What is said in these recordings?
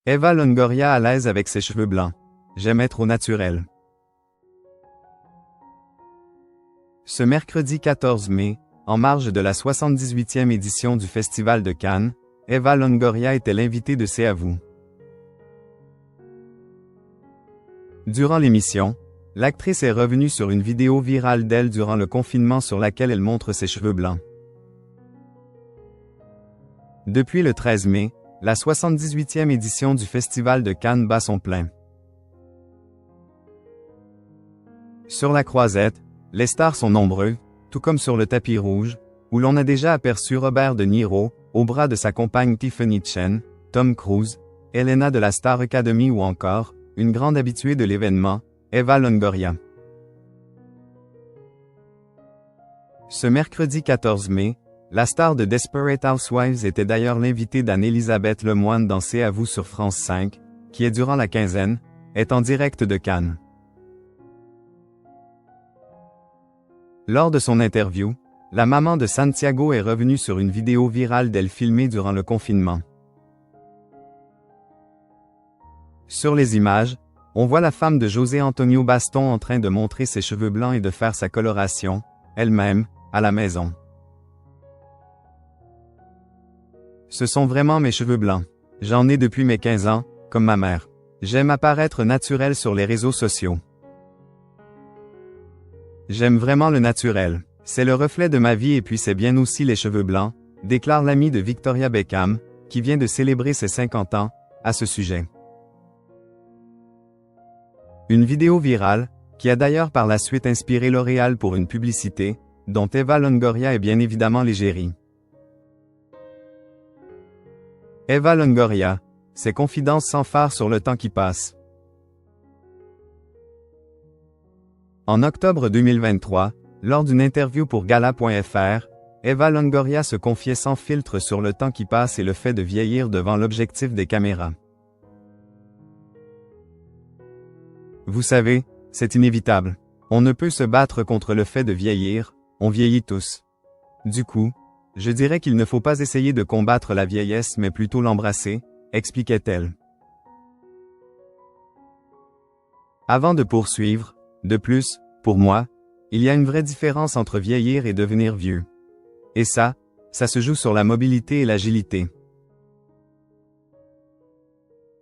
Eva Longoria à l'aise avec ses cheveux blancs. J'aime être au naturel. Ce mercredi 14 mai, en marge de la 78e édition du Festival de Cannes, Eva Longoria était l'invitée de C'est à vous. Durant l'émission, l'actrice est revenue sur une vidéo virale d'elle durant le confinement sur laquelle elle montre ses cheveux blancs. Depuis le 13 mai, la 78e édition du Festival de Cannes bat son plein. Sur la croisette, les stars sont nombreux, tout comme sur le tapis rouge, où l'on a déjà aperçu Robert De Niro, au bras de sa compagne Tiffany Chen, Tom Cruise, Elena de la Star Academy ou encore, une grande habituée de l'événement, Eva Longoria. Ce mercredi 14 mai, la star de Desperate Housewives était d'ailleurs l'invitée d'Anne-Élisabeth Lemoine dans C'est à vous sur France 5, qui est durant la quinzaine, est en direct de Cannes. Lors de son interview, la maman de Santiago est revenue sur une vidéo virale d'elle filmée durant le confinement. Sur les images, on voit la femme de José Antonio Baston en train de montrer ses cheveux blancs et de faire sa coloration, elle-même, à la maison. Ce sont vraiment mes cheveux blancs. J'en ai depuis mes 15 ans, comme ma mère. J'aime apparaître naturel sur les réseaux sociaux. J'aime vraiment le naturel. C'est le reflet de ma vie et puis c'est bien aussi les cheveux blancs, déclare l'amie de Victoria Beckham, qui vient de célébrer ses 50 ans, à ce sujet. Une vidéo virale, qui a d'ailleurs par la suite inspiré L'Oréal pour une publicité, dont Eva Longoria est bien évidemment l'égérie. Eva Longoria, ses confidences sans phare sur le temps qui passe. En octobre 2023, lors d'une interview pour Gala.fr, Eva Longoria se confiait sans filtre sur le temps qui passe et le fait de vieillir devant l'objectif des caméras. Vous savez, c'est inévitable. On ne peut se battre contre le fait de vieillir, on vieillit tous. Du coup, je dirais qu'il ne faut pas essayer de combattre la vieillesse mais plutôt l'embrasser, expliquait-elle. Avant de poursuivre, de plus, pour moi, il y a une vraie différence entre vieillir et devenir vieux. Et ça se joue sur la mobilité et l'agilité.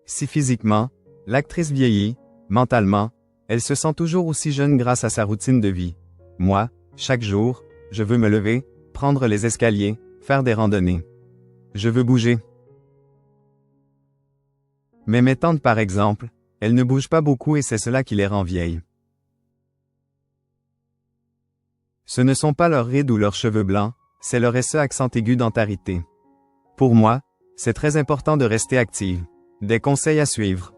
Si physiquement, l'actrice vieillit, mentalement, elle se sent toujours aussi jeune grâce à sa routine de vie. Moi, chaque jour, je veux me lever, prendre les escaliers, faire des randonnées. Je veux bouger. Mais mes tantes par exemple, elles ne bougent pas beaucoup et c'est cela qui les rend vieilles. Ce ne sont pas leurs rides ou leurs cheveux blancs, c'est leur accent aigu d'antarité. Pour moi, c'est très important de rester active. Des conseils à suivre.